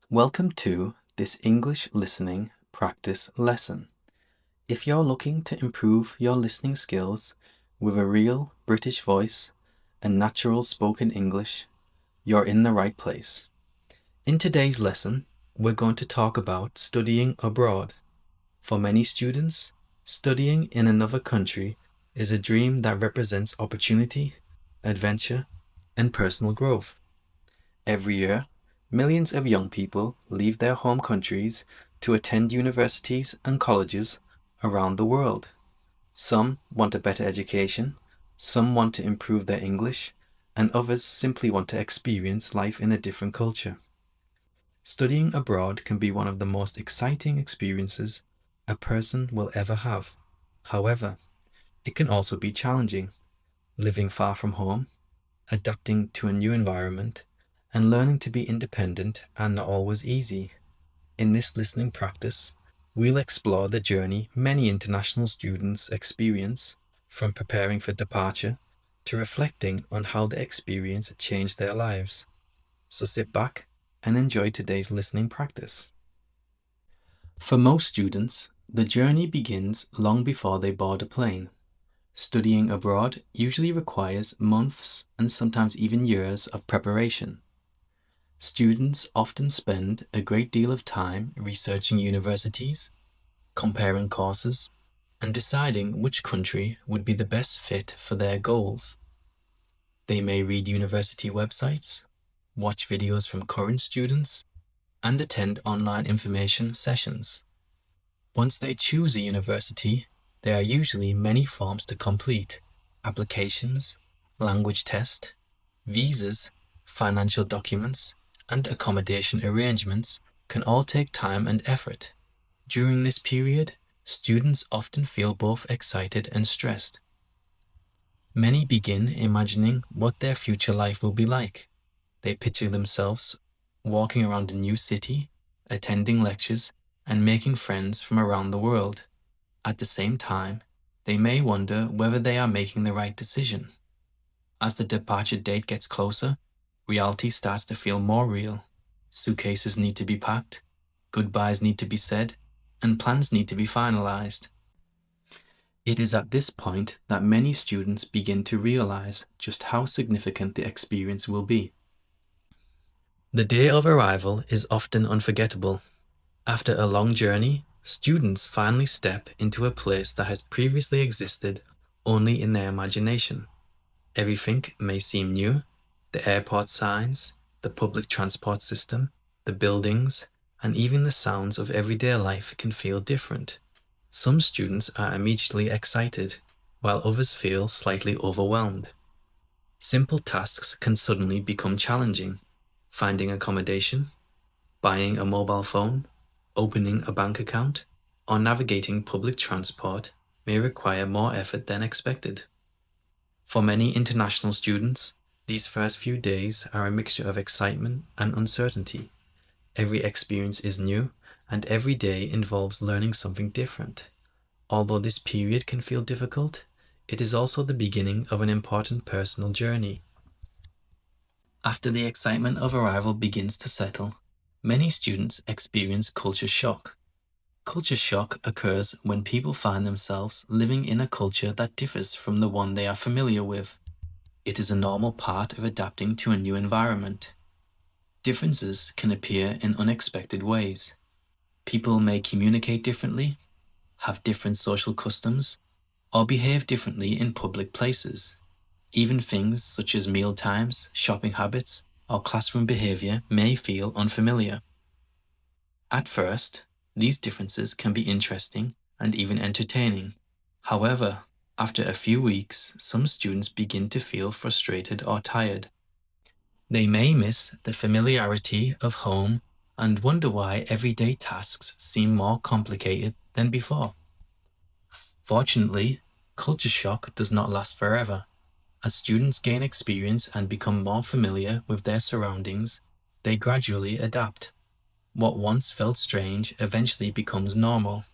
Welcome to this English listening practice lesson. If you're looking to improve your listening skills with a real British voice and natural spoken English, you're in the right place. In today's lesson, we're going to talk about studying abroad. For many students, studying in another country is a dream that represents opportunity, adventure, and personal growth. Every year, millions of young people leave their home countries to attend universities and colleges around the world. Some want a better education, some want to improve their English, and others simply want to experience life in a different culture. Studying abroad can be one of the most exciting experiences a person will ever have. However, it can also be challenging, living far from home, adapting to a new environment, and learning to be independent are not always easy. In this listening practice, we'll explore the journey many international students experience, from preparing for departure to reflecting on how the experience changed their lives. So sit back and enjoy today's listening practice. For most students, the journey begins long before they board a plane. Studying abroad usually requires months and sometimes even years of preparation. Students often spend a great deal of time researching universities, comparing courses, and deciding which country would be the best fit for their goals. They may read university websites, watch videos from current students, and attend online information sessions. Once they choose a university, there are usually many forms to complete: applications, language test, visas, financial documents, and accommodation arrangements can all take time and effort. During this period, students often feel both excited and stressed. Many begin imagining what their future life will be like. They picture themselves walking around a new city, attending lectures, and making friends from around the world. At the same time, they may wonder whether they are making the right decision. As the departure date gets closer, reality starts to feel more real. Suitcases need to be packed, goodbyes need to be said, and plans need to be finalized. It is at this point that many students begin to realize just how significant the experience will be. The day of arrival is often unforgettable. After a long journey, students finally step into a place that has previously existed only in their imagination. Everything may seem new: the airport signs, the public transport system, the buildings, and even the sounds of everyday life can feel different. Some students are immediately excited, while others feel slightly overwhelmed. Simple tasks can suddenly become challenging. Finding accommodation, buying a mobile phone, opening a bank account, or navigating public transport may require more effort than expected. For many international students, these first few days are a mixture of excitement and uncertainty. Every experience is new, and every day involves learning something different. Although this period can feel difficult, it is also the beginning of an important personal journey. After the excitement of arrival begins to settle, many students experience culture shock. Culture shock occurs when people find themselves living in a culture that differs from the one they are familiar with. It is a normal part of adapting to a new environment. Differences can appear in unexpected ways. People may communicate differently, have different social customs, or behave differently in public places. Even things such as meal times, shopping habits, or classroom behavior may feel unfamiliar. At first, these differences can be interesting and even entertaining. However, after a few weeks, some students begin to feel frustrated or tired. They may miss the familiarity of home and wonder why everyday tasks seem more complicated than before. Fortunately, culture shock does not last forever. As students gain experience and become more familiar with their surroundings, they gradually adapt. What once felt strange eventually becomes normal.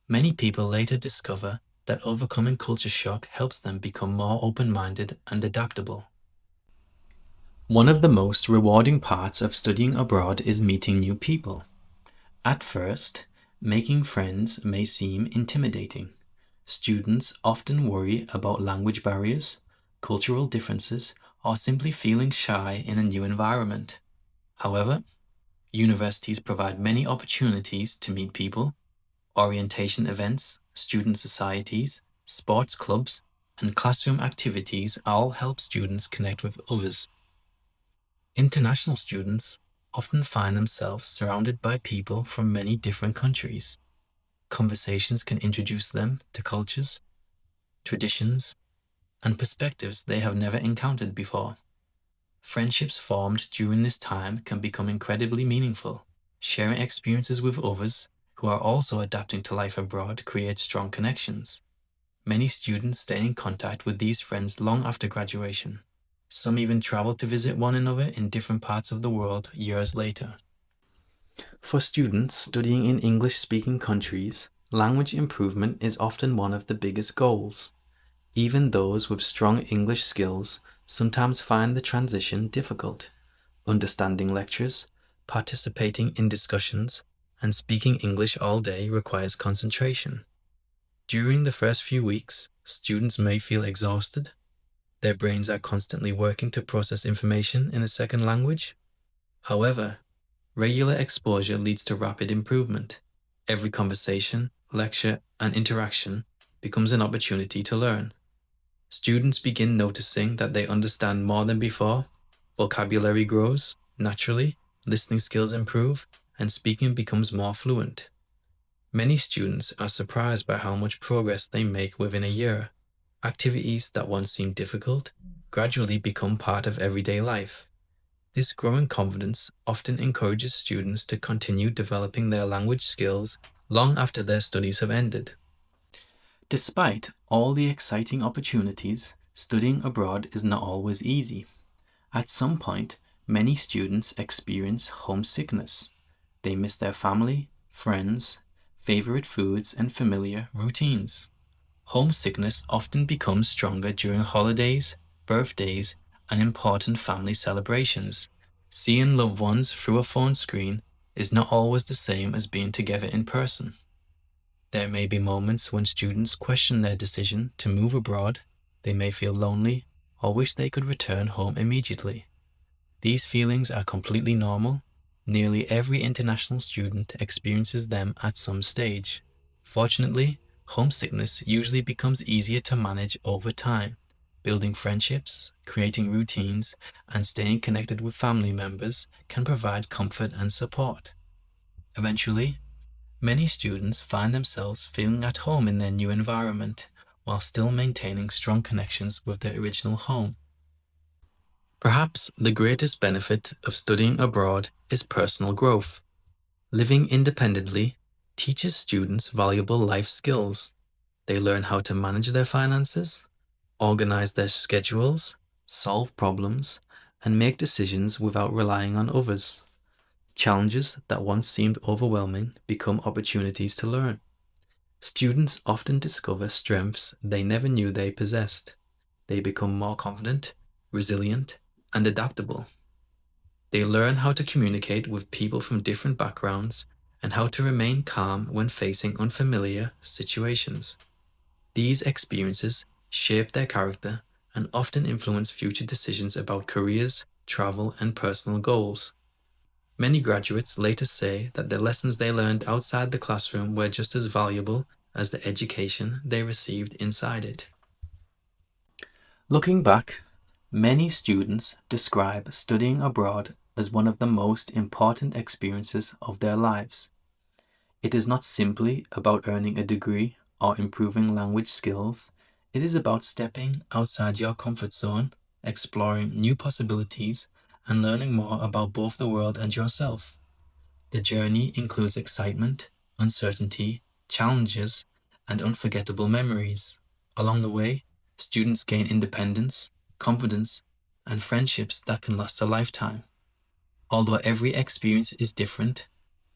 Many people later discover that overcoming culture shock helps them become more open-minded and adaptable. One of the most rewarding parts of studying abroad is meeting new people. At first, making friends may seem intimidating. Students often worry about language barriers, cultural differences, or simply feeling shy in a new environment. However, universities provide many opportunities to meet people. Orientation events, student societies, sports clubs, and classroom activities all help students connect with others. International students often find themselves surrounded by people from many different countries. Conversations can introduce them to cultures, traditions, and perspectives they have never encountered before. Friendships formed during this time can become incredibly meaningful. Sharing experiences with others who are also adapting to life abroad creates strong connections. Many students stay in contact with these friends long after graduation. Some even travel to visit one another in different parts of the world years later. For students studying in English-speaking countries, language improvement is often one of the biggest goals. Even those with strong English skills sometimes find the transition difficult. Understanding lectures, participating in discussions, and speaking English all day requires concentration. During the first few weeks, students may feel exhausted. Their brains are constantly working to process information in a second language. However, regular exposure leads to rapid improvement. Every conversation, lecture, and interaction becomes an opportunity to learn. Students begin noticing that they understand more than before, vocabulary grows naturally, listening skills improve, and speaking becomes more fluent. Many students are surprised by how much progress they make within a year. Activities that once seemed difficult gradually become part of everyday life. This growing confidence often encourages students to continue developing their language skills long after their studies have ended. Despite all the exciting opportunities, studying abroad is not always easy. At some point, many students experience homesickness. They miss their family, friends, favorite foods, and familiar routines. Homesickness often becomes stronger during holidays, birthdays, and important family celebrations. Seeing loved ones through a phone screen is not always the same as being together in person. There may be moments when students question their decision to move abroad. They may feel lonely or wish they could return home immediately. These feelings are completely normal. Nearly every international student experiences them at some stage. Fortunately, homesickness usually becomes easier to manage over time. Building friendships, creating routines, and staying connected with family members can provide comfort and support. Eventually, many students find themselves feeling at home in their new environment while still maintaining strong connections with their original home. Perhaps the greatest benefit of studying abroad is personal growth. Living independently teaches students valuable life skills. They learn how to manage their finances, organize their schedules, solve problems, and make decisions without relying on others. Challenges that once seemed overwhelming become opportunities to learn. Students often discover strengths they never knew they possessed. They become more confident, resilient, and adaptable. They learn how to communicate with people from different backgrounds and how to remain calm when facing unfamiliar situations. These experiences shape their character and often influence future decisions about careers, travel, and personal goals. Many graduates later say that the lessons they learned outside the classroom were just as valuable as the education they received inside it. Looking back, many students describe studying abroad as one of the most important experiences of their lives. It is not simply about earning a degree or improving language skills. It is about stepping outside your comfort zone, exploring new possibilities, and learning more about both the world and yourself. The journey includes excitement, uncertainty, challenges, and unforgettable memories. Along the way, students gain independence, confidence, and friendships that can last a lifetime. Although every experience is different,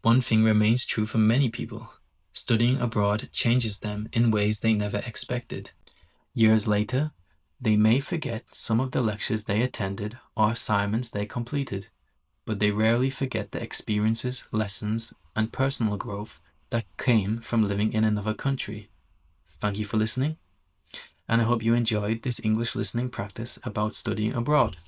one thing remains true for many people. Studying abroad changes them in ways they never expected. Years later, They may forget some of the lectures they attended or assignments they completed, but they rarely forget the experiences, lessons, and personal growth that came from living in another country. Thank you for listening, and I hope you enjoyed this English listening practice about studying abroad.